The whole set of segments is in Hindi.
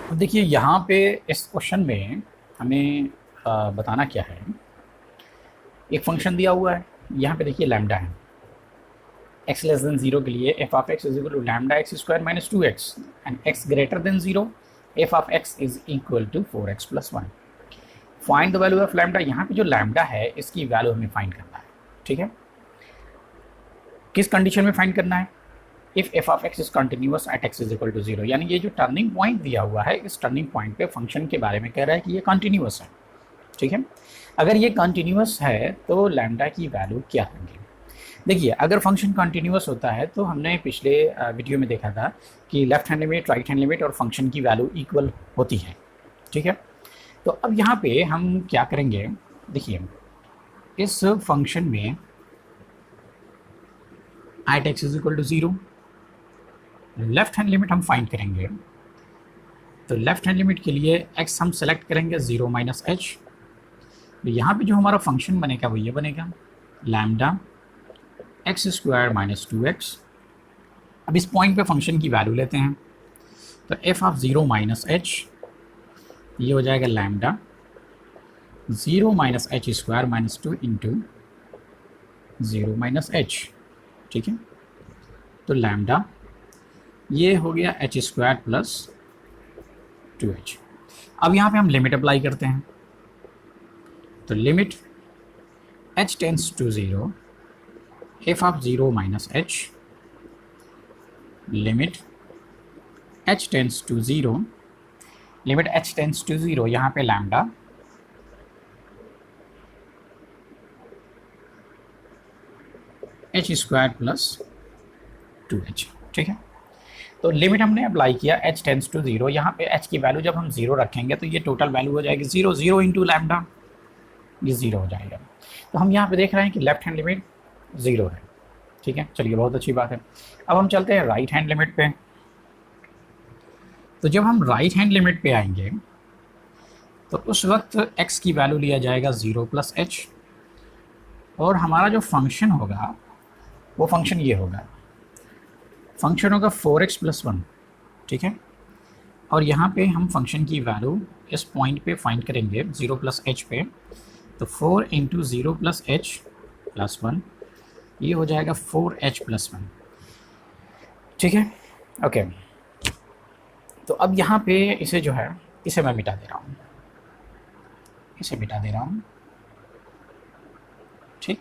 अब देखिए यहाँ पे इस क्वेश्चन में हमें बताना क्या है। एक फंक्शन दिया हुआ है, यहाँ पे देखिए लैम्डा है। x लेस देन जीरो के लिए f of x is equal to lambda x square minus 2x and x greater than zero f of x is equal to 4x plus 1। Find the value of lambda. यहाँ पे जो लैम्डा है इसकी वैल्यू हमें फाइंड करना है। ठीक है, किस कंडीशन में फाइंड करना है? If f of x is continuous at x is equal to zero. यानी ये जो टर्निंग पॉइंट दिया हुआ है, इस टर्निंग पॉइंट पे फंक्शन के बारे में कह रहा है कि ये कंटिन्यूअस है। ठीक है, अगर ये कंटिन्यूअस है तो लैम्डा की वैल्यू क्या होगी? देखिए, अगर फंक्शन कंटिन्यूअस होता है तो हमने पिछले वीडियो में देखा था कि left hand limit, right hand limit और फंक्शन की वैल्यू इक्वल होती है। ठीक है, तो अब यहाँ पे हम क्या करेंगे, देखिए इस फंक्शन में at x is equal to zero left hand limit हम फाइंड करेंगे। तो लेफ्ट हैंड लिमिट के लिए x हम सेलेक्ट करेंगे जीरो माइनस एच। तो यहाँ पे जो हमारा फंक्शन बनेगा वो ये बनेगा lambda x square minus 2x। अब इस पॉइंट पे फंक्शन की वैल्यू लेते हैं, तो F of zero minus H ये हो जाएगा lambda zero minus H square minus 2 into zero minus H. ठीक है, तो लैम्डा ये हो गया एच स्क्वायर प्लस 2h। अब यहाँ पे हम लिमिट अप्लाई करते हैं, तो limit h tends to zero f of zero minus h, limit h tends to zero, limit h tends to zero, यहाँ पे lambda H square plus 2h। ठीक है, तो लिमिट हमने अप्लाई किया h टेंस टू जीरो। यहाँ पे h की वैल्यू जब हम जीरो रखेंगे तो ये टोटल वैल्यू हो जाएगी जीरो, जीरो इंटू लैम्डा, ये जीरो हो जाएगा। तो हम यहाँ पे देख रहे हैं कि लेफ्ट हैंड लिमिट जीरो है। ठीक है, चलिए बहुत अच्छी बात है। अब हम चलते हैं राइट हैंड लिमिट पे। तो जब हम राइट हैंड लिमिट पे आएंगे तो उस वक्त x की वैल्यू लिया जाएगा जीरो प्लस एच, और हमारा जो फंक्शन होगा वो फंक्शन ये होगा, फंक्शन होगा 4x प्लस 1। ठीक है, और यहाँ पे हम फंक्शन की वैल्यू इस पॉइंट पे फाइंड करेंगे जीरो प्लस एच पे। तो 4 into zero plus H plus 1 ये हो जाएगा 4h प्लस 1। ठीक है, ओके। तो अब यहाँ पे इसे जो है इसे मैं मिटा दे रहा हूँ, इसे मिटा दे रहा हूँ। ठीक,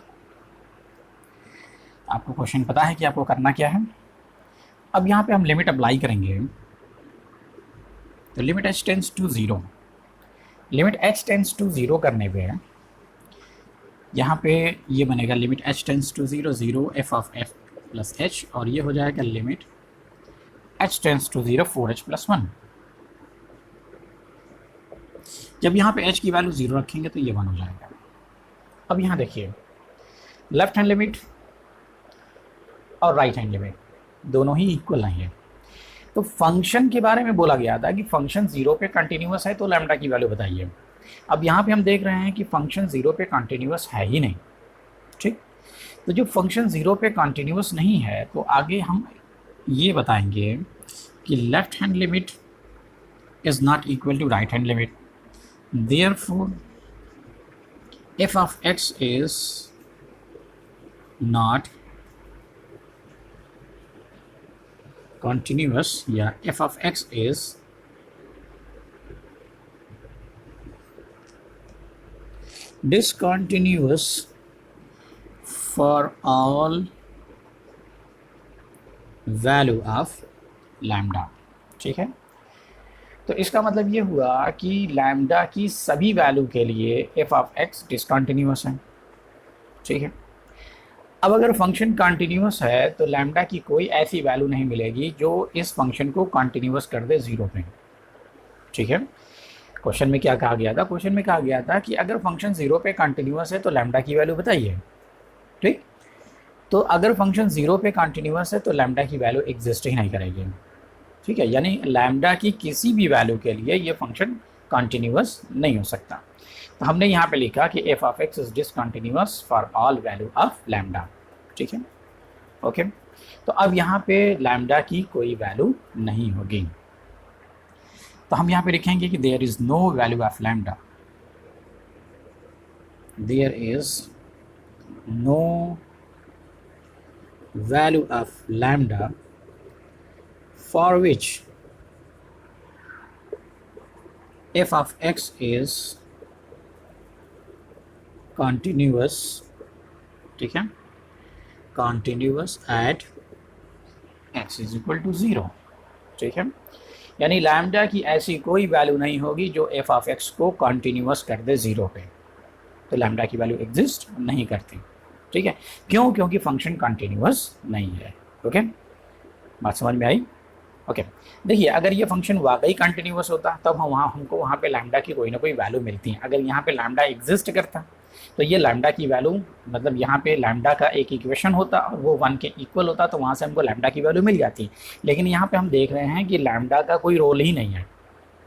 आपको क्वेश्चन पता है कि आपको करना क्या है। अब यहाँ पे हम लिमिट अप्लाई करेंगे, तो limit h tends to zero, limit h tends to zero करने पे यहाँ पे ये बनेगा limit h tends to zero zero f of f plus h, और ये हो जाएगा limit h tends to zero 4h plus 1। जब यहाँ पे h की वैल्यू ज़ीरो रखेंगे तो ये 1 हो जाएगा। अब यहाँ देखिए लेफ्ट हैंड लिमिट और राइट हैंड लिमिट दोनों ही इक्वल नहीं है। तो फंक्शन के बारे में बोला गया था कि फंक्शन जीरो पे कंटिन्यूअस है तो लैम्डा की वैल्यू बताइए। अब यहाँ पे हम देख रहे हैं कि फंक्शन जीरो पे कंटिन्यूअस है ही नहीं। ठीक, तो जो फंक्शन जीरो पे कंटिन्यूअस नहीं है तो आगे हम ये बताएंगे कि left hand limit is not equal to right hand limit, therefore f of x is not continuous, या f of x is discontinuous for all value of lambda। ठीक है, तो इसका मतलब ये हुआ कि लैम्डा की सभी वैल्यू के लिए f of x डिसकंटिन्यूअस है। ठीक है, अब अगर फंक्शन कंटिन्यूअस है तो लैम्डा की कोई ऐसी वैल्यू नहीं मिलेगी जो इस फंक्शन को कंटिन्यूअस कर दे जीरो पे। ठीक है, क्वेश्चन में क्या कहा गया था? क्वेश्चन में कहा गया था कि अगर फंक्शन जीरो पे कंटिन्यूअस है तो लैम्डा की वैल्यू बताइए। ठीक, तो अगर फंक्शन जीरो पे कंटिन्यूअस है तो लैम्डा की वैल्यू एग्जिस्ट ही नहीं करेगी। ठीक है, यानी लैम्डा की किसी भी वैल्यू के लिए ये फंक्शन कंटिन्यूअस नहीं हो सकता। तो हमने यहाँ पे लिखा कि f of x is discontinuous for all value of lambda. ठीक है, ओके। तो अब यहाँ पे लैम्डा की कोई वैल्यू नहीं होगी। तो हम यहाँ पे लिखेंगे कि there is no value of lambda, there is no value of lambda for which f of x is continuous, ठीक है, continuous at x is equal to 0, ठीक है। यानी लैम्डा की ऐसी कोई वैल्यू नहीं होगी जो f of x को कॉन्टीन्यूअस कर दे 0 पे, तो लैम्डा की वैल्यू एग्जिस्ट नहीं करती, ठीक है। क्यों? क्योंकि फंक्शन कंटिन्यूअस नहीं है। ओके, बात समझ में आई? ओके, देखिए अगर ये फंक्शन वाकई कंटिन्यूअस होता तब हमको वहाँ पे लैम्डा की कोई ना कोई वैल्यू मिलती है। अगर यहाँ पे लैम्डा एग्जिस्ट करता तो ये लैम्डा की वैल्यू, मतलब यहाँ पे लैम्डा का एक इक्वेशन होता और वो 1 के इक्वल होता, तो वहाँ से हमको लैम्डा की वैल्यू मिल जाती। लेकिन यहाँ पे हम देख रहे हैं कि लैम्डा का कोई रोल ही नहीं है,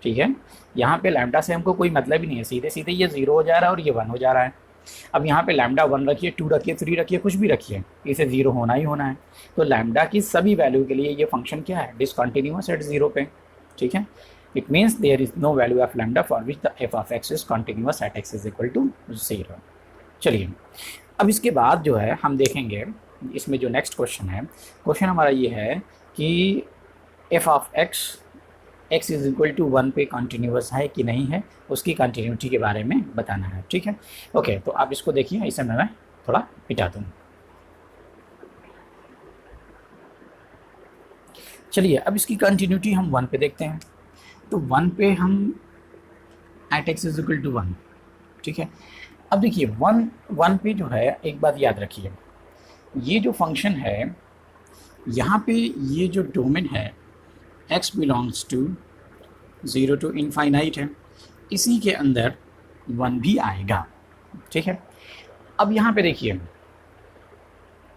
ठीक है। यहाँ पे लैम्डा से हमको कोई मतलब ही नहीं है, सीधे सीधे ये 0 हो जा रहा है और ये 1 हो जा रहा है। अब यहाँ पे लैम्डा 1 रखिए, 2 रखिए, 3 रखिए, कुछ भी रखिए, इसे 0 होना ही होना है। तो लैम्डा की सभी वैल्यू के लिए ये फंक्शन क्या है? डिसकंटिन्यूअस एट 0 पे, ठीक है। It means there is no value of lambda for which the f of x is continuous at x is equal to 0। चलिए अब इसके बाद जो है हम देखेंगे, इसमें जो नेक्स्ट क्वेश्चन है, क्वेश्चन हमारा ये है कि f of x is equal to 1 पे कंटिन्यूअस है कि नहीं है, उसकी कंटिन्यूटी के बारे में बताना है, ठीक है। ओके, तो आप इसको देखिए, इसे मैं थोड़ा मिटा दूँ। चलिए अब इसकी कंटिन्यूटी हम 1 पे देखते हैं। तो 1 पे हम at x is equal to 1, ठीक है। अब देखिए 1 पे जो है, एक बात याद रखिए, ये जो फंक्शन है यहाँ पे ये जो डोमेन है x belongs to 0 to infinite है, इसी के अंदर 1 भी आएगा, ठीक है। अब यहाँ पे देखिए,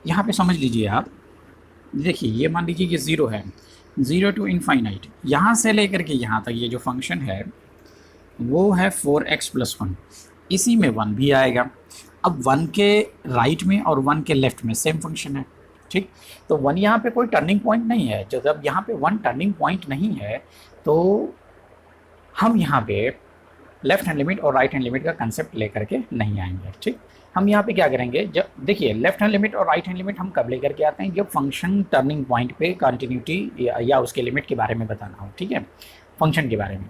यहाँ पे समझ लीजिए आप, देखिए ये मान लीजिए कि 0 है, 0 टू इनफाइनाइट, यहाँ से लेकर के यहाँ तक ये जो फंक्शन है वो है 4x + 1, इसी में 1 भी आएगा। अब 1 के राइट में और 1 के लेफ्ट में सेम फंक्शन है, ठीक। तो 1 यहाँ पे कोई टर्निंग पॉइंट नहीं है। जब यहाँ पे 1 टर्निंग पॉइंट नहीं है तो हम यहाँ पे लेफ्ट हैंड लिमिट और राइट हैंड लिमिट का कंसेप्ट लेकर के नहीं आएंगे, ठीक। हम यहाँ पे क्या करेंगे, जब देखिए लेफ्ट हैंड लिमिट और राइट हैंड लिमिट हम कब लेकर के आते हैं, जब फंक्शन टर्निंग पॉइंट पे कंटिन्यूटी या उसके लिमिट के बारे में बताना हो, ठीक है, फंक्शन के बारे में।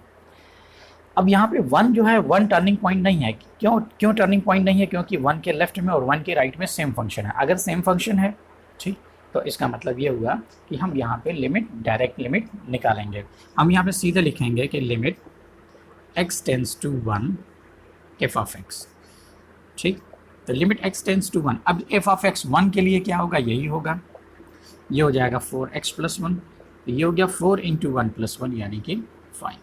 अब यहाँ पे 1 जो है 1 टर्निंग पॉइंट नहीं है। क्यों टर्निंग पॉइंट नहीं है? क्योंकि 1 के लेफ्ट में और 1 के राइट में सेम फंक्शन है। अगर सेम फंक्शन है, ठीक, तो इसका मतलब ये हुआ कि हम यहाँ पे लिमिट, डायरेक्ट लिमिट निकालेंगे। हम यहाँ पे सीधे लिखेंगे कि limit x tends to 1 f of x, ठीक। तो लिमिट x टेंड्स टू 1, अब एफ ऑफ एक्स 1 के लिए क्या होगा, यही होगा, ये हो जाएगा 4x + 1, तो ये हो गया 4 × 1 + 1 यानी कि 5।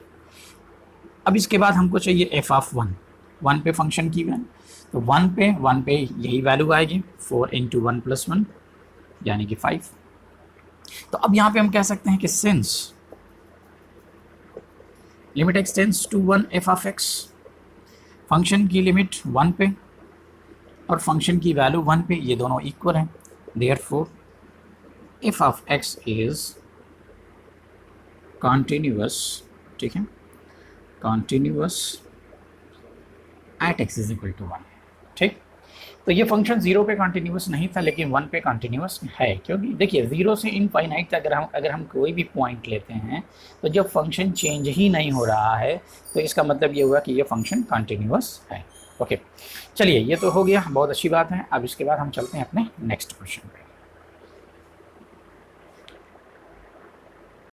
अब इसके बाद हमको चाहिए एफ ऑफ 1 पे फंक्शन की वैल्यू, तो 1 पे यही वैल्यू आएगी, 4 × 1 + 1 यानी कि 5। तो अब यहाँ पे हम कह सकते हैं कि since limit x tends to 1 f of x, function की लिमिट 1 पे और फंक्शन की वैल्यू 1 पे, ये दोनों इक्वल हैं, therefore f of x is continuous, ठीक है, continuous at x is equal to 1, ठीक। तो ये फंक्शन 0 पे कॉन्टिन्यूअस नहीं था लेकिन 1 पे कॉन्टिन्यूअस है, क्योंकि देखिए 0 से इनफाइनाइट तक अगर हम कोई भी पॉइंट लेते हैं तो जब फंक्शन चेंज ही नहीं हो रहा है तो इसका मतलब ये हुआ कि ये फंक्शन कॉन्टिन्यूअस है। ओके, चलिए ये तो हो गया, बहुत अच्छी बात है। अब इसके बाद हम चलते हैं अपने नेक्स्ट क्वेश्चन पे।